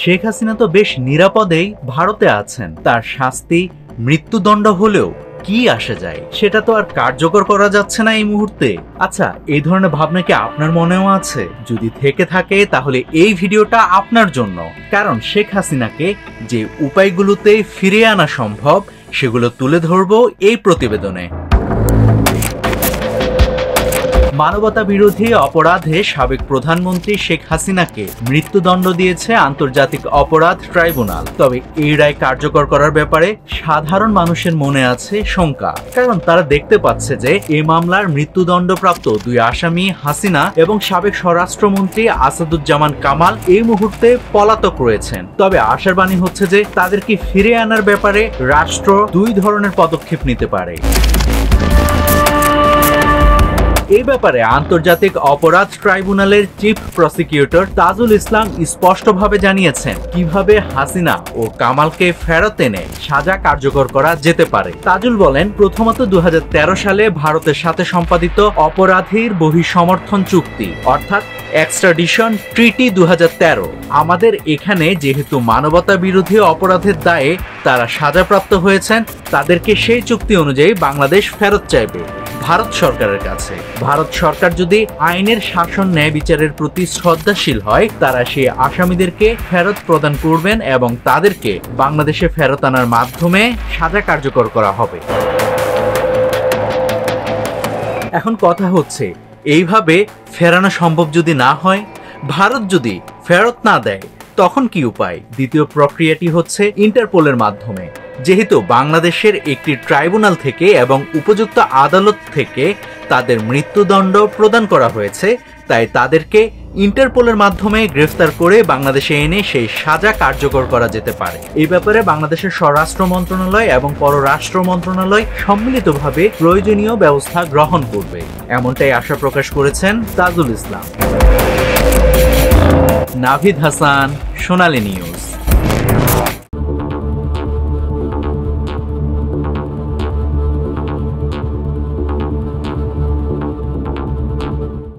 শেখ হাসিনা তো বেশ নিরাপদেই ভারতে আছেন, তার শাস্তি মৃত্যুদণ্ড হলেও কি আসে যায়, সেটা তো আর কার্যকর করা যাচ্ছে না এই মুহূর্তে। আচ্ছা, এই ধরনের ভাবনা কি আপনার মনেও আছে? যদি থেকে থাকে তাহলে এই ভিডিওটা আপনার জন্য, কারণ শেখ হাসিনাকে যে উপায়গুলোতে ফিরিয়ে আনা সম্ভব সেগুলো তুলে ধরবো এই প্রতিবেদনে। মানবতা বিরোধী অপরাধে সাবেক প্রধানমন্ত্রী শেখ হাসিনাকে মৃত্যুদণ্ড দিয়েছে আন্তর্জাতিক অপরাধ ট্রাইব্যুনাল। তবে এই রায় কার্যকর করার ব্যাপারে সাধারণ মানুষের মনে আছে শঙ্কা, কারণ তারা দেখতে পাচ্ছে যে এই মামলার মৃত্যুদণ্ডপ্রাপ্ত দুই আসামি হাসিনা এবং সাবেক স্বরাষ্ট্রমন্ত্রী আসাদুজ্জামান কামাল এই মুহূর্তে পলাতক রয়েছেন। তবে আশার বাণী হচ্ছে যে তাদেরকে ফিরিয়ে আনার ব্যাপারে রাষ্ট্র দুই ধরনের পদক্ষেপ নিতে পারে। এই ব্যাপারে আন্তর্জাতিক অপরাধ ট্রাইব্যুনালের চিফ প্রসিকিউটর তাজুল ইসলাম স্পষ্টভাবে জানিয়েছেন কিভাবে হাসিনা ও কামালকে ফেরত এনে সাজা কার্যকর করা যেতে পারে। তাজুল বলেন, প্রথমত 2013 সালে ভারতের সাথে সম্পাদিত অপরাধীর বহিঃসমর্থন চুক্তি অর্থাৎ এক্সট্রাডিশন ট্রিটি 2013, আমাদের এখানে যেহেতু মানবতা বিরোধী অপরাধের দায়ে তারা সাজাপ্রাপ্ত হয়েছেন, তাদেরকে সেই চুক্তি অনুযায়ী বাংলাদেশ ফেরত চাইবে ভারত সরকারের কাছে। ভারত সরকার যদি আইনের শাসন ন্যায় বিচারের প্রতি শ্রদ্ধাশীল হয়, তারা সেই আসামিদেরকে ফেরত প্রদান করবেন এবং তাদেরকে বাংলাদেশে ফেরত আনার মাধ্যমে সাজা কার্যকর করা হবে। এখন কথা হচ্ছে, এইভাবে ফেরানো সম্ভব যদি না হয়, ভারত যদি ফেরত না দেয়, তখন কি উপায়? দ্বিতীয় প্রক্রিয়াটি হচ্ছে ইন্টারপোলের মাধ্যমে। যেহেতু বাংলাদেশের একটি ট্রাইব্যুনাল থেকে এবং উপযুক্ত আদালত থেকে তাদের মৃত্যুদণ্ড প্রদান করা হয়েছে, তাই তাদেরকে ইন্টারপোলের মাধ্যমে গ্রেফতার করে বাংলাদেশে এনে সেই সাজা কার্যকর করা যেতে পারে। এই ব্যাপারে বাংলাদেশের স্বরাষ্ট্র মন্ত্রণালয় এবং পররাষ্ট্র মন্ত্রণালয় সম্মিলিতভাবে প্রয়োজনীয় ব্যবস্থা গ্রহণ করবে, এমনটাই আশা প্রকাশ করেছেন তাজুল ইসলাম। নাভিদ হাসান, সোনালী নিউজ।